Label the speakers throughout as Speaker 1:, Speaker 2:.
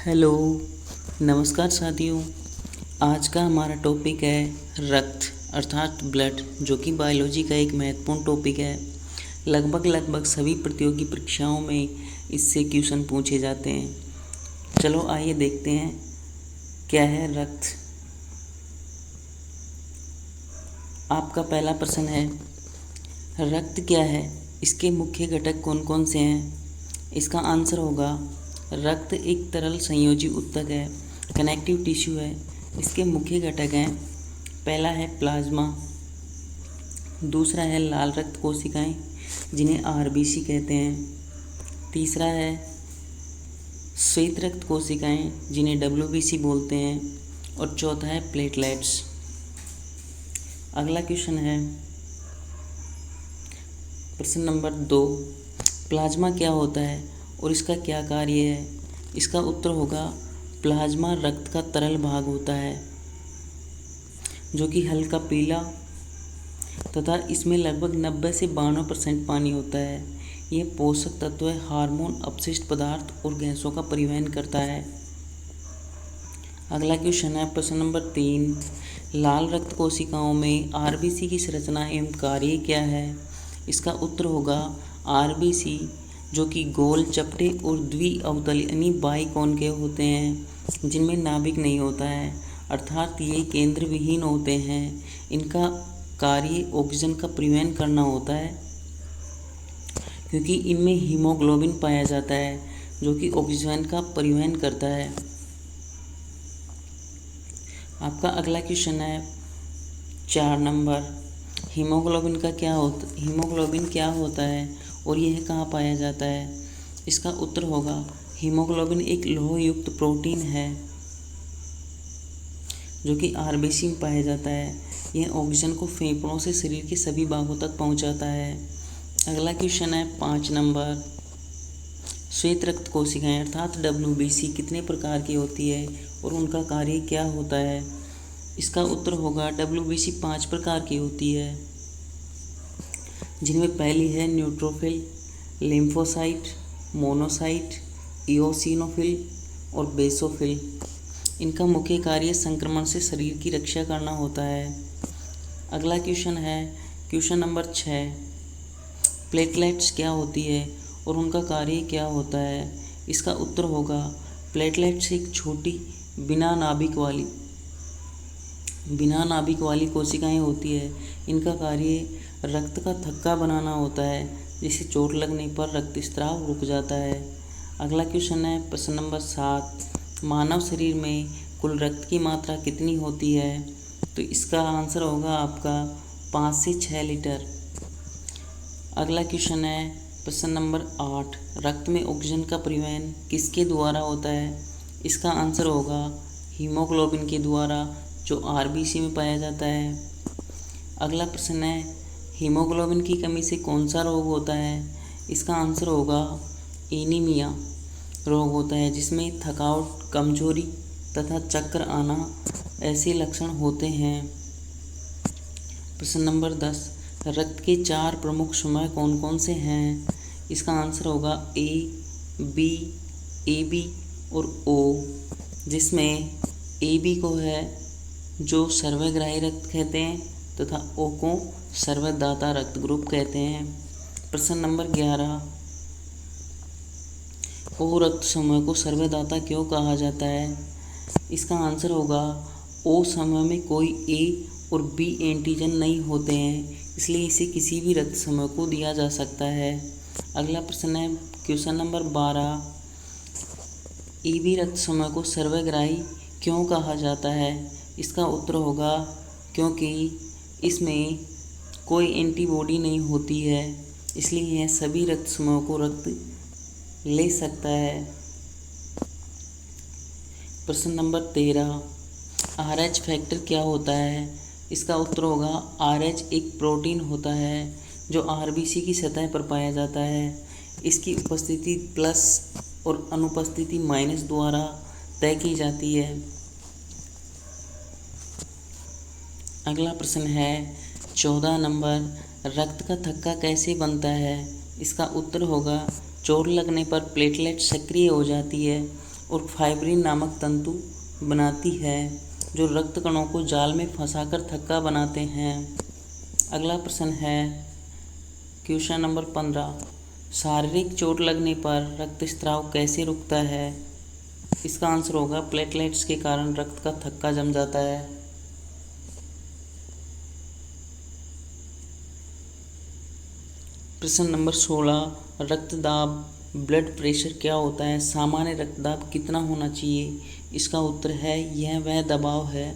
Speaker 1: Hello, नमस्कार साथियों। आज का हमारा टॉपिक है रक्त अर्थात ब्लड, जो कि बायोलॉजी का एक महत्वपूर्ण टॉपिक है। लगभग सभी प्रतियोगी परीक्षाओं में इससे क्वेश्चन पूछे जाते हैं। चलो आइए देखते हैं क्या है रक्त। आपका पहला प्रश्न है, रक्त क्या है, इसके मुख्य घटक कौन कौन से हैं। इसका आंसर होगा रक्त एक तरल संयोजी ऊतक है, कनेक्टिव टिश्यू है। इसके मुख्य घटक हैं, पहला है प्लाज्मा, दूसरा है लाल रक्त कोशिकाएं जिन्हें आरबीसी कहते हैं, तीसरा है श्वेत रक्त कोशिकाएं जिन्हें डब्ल्यूबीसी बोलते हैं, और चौथा है प्लेटलेट्स। अगला क्वेश्चन है प्रश्न नंबर 2, प्लाज्मा क्या होता है और इसका क्या कार्य है। इसका उत्तर होगा प्लाज्मा रक्त का तरल भाग होता है जो कि हल्का पीला तथा इसमें लगभग 90 से 92% पानी होता है। यह पोषक तत्व, हार्मोन, अपशिष्ट पदार्थ और गैसों का परिवहन करता है। अगला क्वेश्चन है प्रश्न नंबर 3, लाल रक्त कोशिकाओं में आरबीसी की संरचना एवं कार्य क्या है। इसका उत्तर होगा आरबीसी जो कि गोल, चपटे और द्विअवतल यानी बाइकॉनकेव होते हैं, जिनमें नाभिक नहीं होता है, अर्थात ये केंद्र विहीन होते हैं। इनका कार्य ऑक्सीजन का परिवहन करना होता है, क्योंकि इनमें हीमोग्लोबिन पाया जाता है जो कि ऑक्सीजन का परिवहन करता है। आपका अगला क्वेश्चन है 4 नंबर, हीमोग्लोबिन क्या होता है और यह कहाँ पाया जाता है। इसका उत्तर होगा हीमोग्लोबिन एक लौह युक्त प्रोटीन है जो कि आरबीसी में पाया जाता है। यह ऑक्सीजन को फेफड़ों से शरीर के सभी भागों तक पहुंचाता है। अगला क्वेश्चन है 5 नंबर, श्वेत रक्त कोशिकाएं अर्थात डब्ल्यूबीसी कितने प्रकार की होती है और उनका कार्य क्या होता है। इसका उत्तर होगा डब्ल्यूबीसी 5 प्रकार की होती है, जिनमें पहली है न्यूट्रोफिल, लिम्फोसाइट, मोनोसाइट, इओसिनोफिल और बेसोफिल। इनका मुख्य कार्य संक्रमण से शरीर की रक्षा करना होता है। अगला क्वेश्चन है क्वेश्चन नंबर 6, प्लेटलेट्स क्या होती है और उनका कार्य क्या होता है। इसका उत्तर होगा प्लेटलेट्स एक छोटी बिना नाभिक वाली कोशिकाएं होती है। इनका कार्य रक्त का थक्का बनाना होता है, जिससे चोट लगने पर रक्तस्राव रुक जाता है। अगला क्वेश्चन है प्रश्न नंबर 7, मानव शरीर में कुल रक्त की मात्रा कितनी होती है। तो इसका आंसर होगा आपका 5 से 6 लीटर। अगला क्वेश्चन है प्रश्न नंबर 8, रक्त में ऑक्सीजन का परिवहन किसके द्वारा होता है। इसका आंसर होगा हीमोग्लोबिन के द्वारा, जो आरबीसी में पाया जाता है। अगला प्रश्न है हीमोग्लोबिन की कमी से कौन सा रोग होता है। इसका आंसर होगा एनीमिया रोग होता है, जिसमें थकावट, कमजोरी तथा चक्कर आना ऐसे लक्षण होते हैं। प्रश्न नंबर 10, रक्त के 4 प्रमुख समूह कौन कौन से हैं। इसका आंसर होगा ए, बी, AB और O, जिसमें AB को है जो सर्वग्राही रक्त कहते हैं तथा O को सर्वदाता रक्त ग्रुप कहते हैं। प्रश्न नंबर 11, O रक्त समूह को सर्वदाता क्यों कहा जाता है। इसका आंसर होगा O समूह में कोई A और B एंटीजन नहीं होते हैं, इसलिए इसे किसी भी रक्त समूह को दिया जा सकता है। अगला प्रश्न है क्वेश्चन नंबर 12, AB रक्त समूह को सर्वग्राही क्यों कहा जाता है। इसका उत्तर होगा क्योंकि इसमें कोई एंटीबॉडी नहीं होती है, इसलिए यह सभी रक्त समूहों को रक्त ले सकता है। प्रश्न नंबर 13, RH फैक्टर क्या होता है। इसका उत्तर होगा RH एक प्रोटीन होता है जो आरबीसी की सतह पर पाया जाता है। इसकी उपस्थिति प्लस और अनुपस्थिति माइनस द्वारा तय की जाती है। अगला प्रश्न है 14 नंबर, रक्त का थक्का कैसे बनता है। इसका उत्तर होगा चोट लगने पर प्लेटलेट सक्रिय हो जाती है और फाइब्रिन नामक तंतु बनाती है जो रक्त कणों को जाल में फंसाकर थक्का बनाते हैं। अगला प्रश्न है क्वेश्चन नंबर 15। शारीरिक चोट लगने पर रक्तस्राव कैसे रुकता है? इसका आंसर होगा प्लेटलेट्स के कारण रक्त का थक्का जम जाता है। प्रश्न नंबर 16। रक्तदाब ब्लड प्रेशर क्या होता है? सामान्य रक्तदाब कितना होना चाहिए? इसका उत्तर है यह वह दबाव है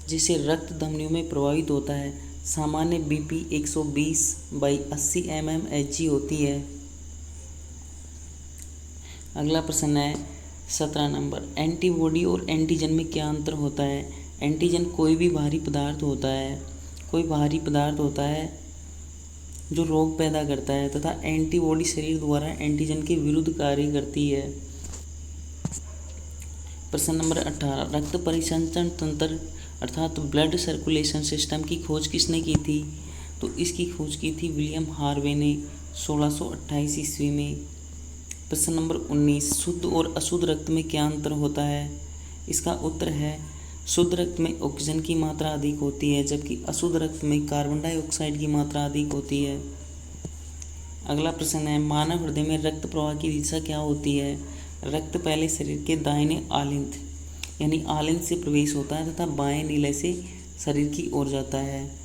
Speaker 1: जिससे रक्त धमनियों में प्रवाहित होता है। सामान्य बीपी 120/80 mmHg होती है। अगला प्रश्न है 17 नंबर। एंटीबॉडी और एंटीजन में क्या अंतर होता है? एंटीजन कोई भी भारी पदार्थ होता है जो रोग पैदा करता है तथा एंटीबॉडी शरीर द्वारा एंटीजन के विरुद्ध कार्य करती है। प्रश्न नंबर 18। रक्त परिसंचरण तंत्र अर्थात ब्लड सर्कुलेशन सिस्टम की खोज किसने की थी? तो इसकी खोज की थी विलियम हार्वे ने 1628 ईस्वी में। प्रश्न नंबर 19। शुद्ध और अशुद्ध रक्त में क्या अंतर होता है? इसका उत्तर है शुद्ध रक्त में ऑक्सीजन की मात्रा अधिक होती है जबकि अशुद्ध रक्त में कार्बन डाइऑक्साइड की मात्रा अधिक होती है। अगला प्रश्न है मानव हृदय में रक्त प्रवाह की दिशा क्या होती है? रक्त पहले शरीर के दाहिने आलिंद यानी आलिंद से प्रवेश होता है तथा बाएं नीले से शरीर की ओर जाता है।